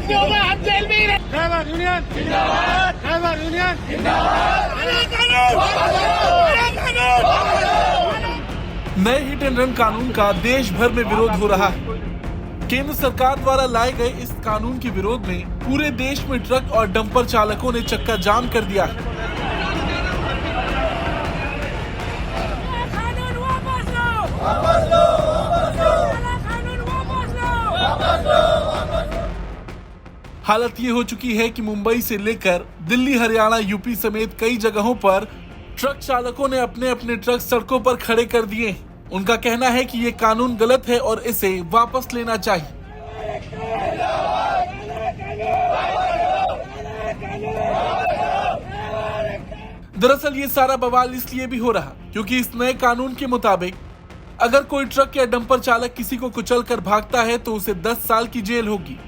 वापस नहीं होगा, हम जेल में ही रहेंगे। ड्राइवर यूनियन जिंदाबाद, ड्राइवर यूनियन जिंदाबाद। नए हिट एंड रन कानून का देश भर में विरोध हो रहा है। केंद्र सरकार द्वारा लाए गए इस कानून के विरोध में पूरे देश में ट्रक और डंपर चालकों ने चक्का जाम कर दिया है। हालत ये हो चुकी है कि मुंबई से लेकर दिल्ली, हरियाणा, यूपी समेत कई जगहों पर ट्रक चालकों ने अपने अपने ट्रक सड़कों पर खड़े कर दिए हैं। उनका कहना है कि ये कानून गलत है और इसे वापस लेना चाहिए। दरअसल ये सारा बवाल इसलिए भी हो रहा क्योंकि इस नए कानून के मुताबिक अगर कोई ट्रक या डंपर चालक किसी को कुचलकर भागता है तो उसे 10 साल की जेल होगी।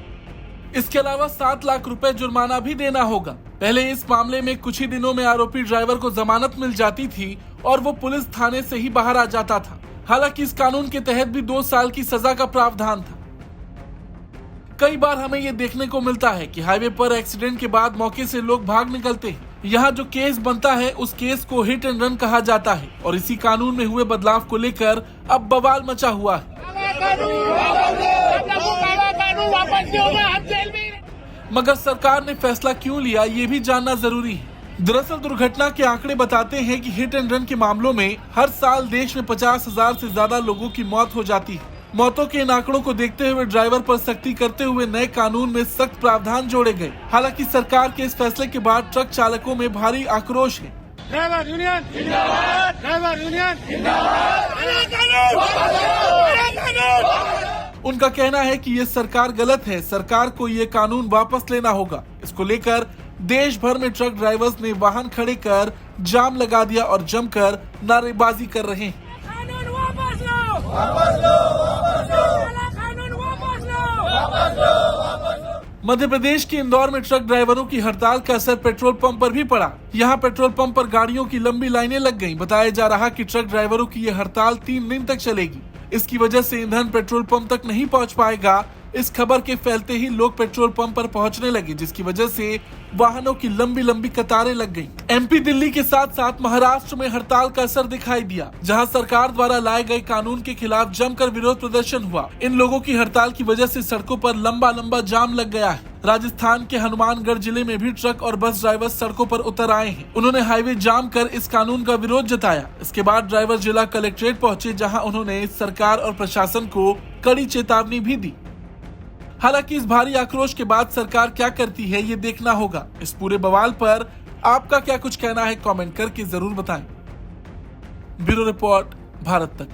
इसके अलावा 7 लाख रुपए जुर्माना भी देना होगा। पहले इस मामले में कुछ ही दिनों में आरोपी ड्राइवर को जमानत मिल जाती थी और वो पुलिस थाने से ही बाहर आ जाता था। हालांकि इस कानून के तहत भी 2 साल की सजा का प्रावधान था। कई बार हमें ये देखने को मिलता है कि हाईवे पर एक्सीडेंट के बाद मौके से लोग भाग निकलते हैं। यहाँ जो केस बनता है उस केस को हिट एंड रन कहा जाता है और इसी कानून में हुए बदलाव को लेकर अब बवाल मचा हुआ है। मगर सरकार ने फैसला क्यों लिया ये भी जानना जरूरी है। दरअसल दुर्घटना के आंकड़े बताते हैं कि हिट एंड रन के मामलों में हर साल देश में 50,000 से ज्यादा लोगों की मौत हो जाती है। मौतों के इन आंकड़ों को देखते हुए ड्राइवर पर सख्ती करते हुए नए कानून में सख्त प्रावधान जोड़े गए। हालांकि सरकार के इस फैसले के बाद ट्रक चालकों में भारी आक्रोश है। ड्राइवर यूनियन जिंदाबाद, ड्राइवर यूनियन जिंदाबाद। उनका कहना है कि ये सरकार गलत है, सरकार को ये कानून वापस लेना होगा। इसको लेकर देश भर में ट्रक ड्राइवर्स ने वाहन खड़े कर जाम लगा दिया और जमकर नारेबाजी कर रहे हैं। कानून वापस लो, वापस लो, वापस लो, कानून वापस लो, वापस लो, वापस लो। मध्य प्रदेश के इंदौर में ट्रक ड्राइवरों की हड़ताल का असर पेट्रोल पंप पर भी पड़ा। यहाँ पेट्रोल पंप पर गाड़ियों की लंबी लाइनें लग गईं। बताया जा रहा कि ट्रक ड्राइवरों की ये हड़ताल 3 दिन तक चलेगी। इसकी वजह से ईंधन पेट्रोल पंप तक नहीं पहुंच पाएगा। इस खबर के फैलते ही लोग पेट्रोल पंप पर पहुंचने लगे, जिसकी वजह से वाहनों की लंबी लंबी कतारें लग गईं। एमपी, दिल्ली के साथ साथ महाराष्ट्र में हड़ताल का असर दिखाई दिया, जहां सरकार द्वारा लाए गए कानून के खिलाफ जमकर विरोध प्रदर्शन हुआ। इन लोगों की हड़ताल की वजह से सड़कों पर लंबा लंबा जाम लग गया है। राजस्थान के हनुमानगढ़ जिले में भी ट्रक और बस ड्राइवर सड़कों पर उतर आए हैं। उन्होंने हाईवे जाम कर इस कानून का विरोध जताया। इसके बाद ड्राइवर जिला कलेक्ट्रेट पहुंचे, जहां उन्होंने सरकार और प्रशासन को कड़ी चेतावनी भी दी। हालांकि इस भारी आक्रोश के बाद सरकार क्या करती है ये देखना होगा। इस पूरे बवाल पर आपका क्या कुछ कहना है, कमेंट करके जरूर बताएं। ब्यूरो रिपोर्ट, भारत तक।